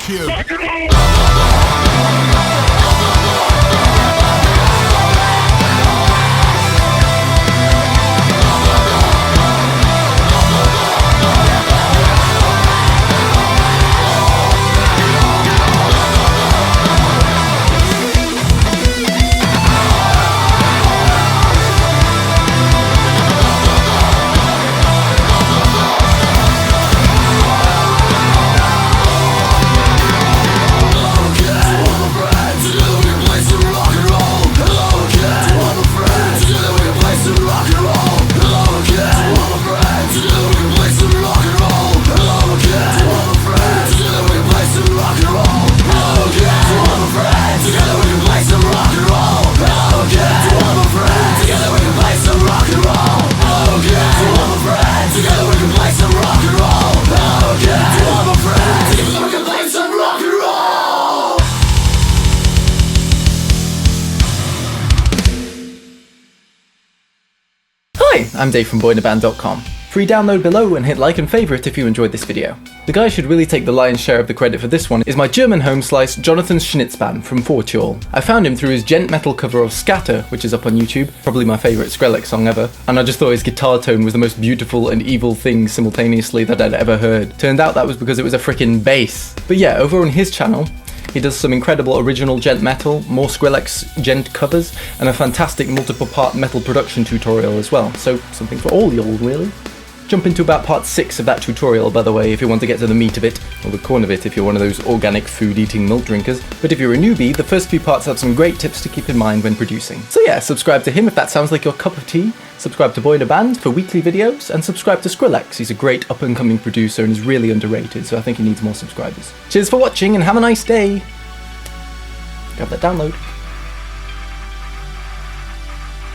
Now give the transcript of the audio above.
Fuck you. Hi, I'm Dave from boyinaband.com. Free download below and hit like and favourite if you enjoyed this video. The guy who should really take the lion's share of the credit for this one is my German home slice Jonathan Schnitzbahn from Fortual. I found him through his Djent metal cover of Scatter, which is up on YouTube, probably my favourite Skrillex song ever, and I just thought his guitar tone was the most beautiful and evil thing simultaneously that I'd ever heard. Turned out that was because it was a frickin' bass. But yeah, over on his channel, he does some incredible original Djent metal, more Skrillex Djent covers, and a fantastic multiple part metal production tutorial as well, so something for all y'all really. Jump into about part 6 of that tutorial, by the way, if you want to get to the meat of it, or the corn of it if you're one of those organic food eating milk drinkers, but if you're a newbie, the first few parts have some great tips to keep in mind when producing. So yeah, subscribe to him if that sounds like your cup of tea, subscribe to Boy in a Band for weekly videos, and subscribe to Skrillex. He's a great up and coming producer and is really underrated, so I think he needs more subscribers. Cheers for watching and have a nice day! Grab that download.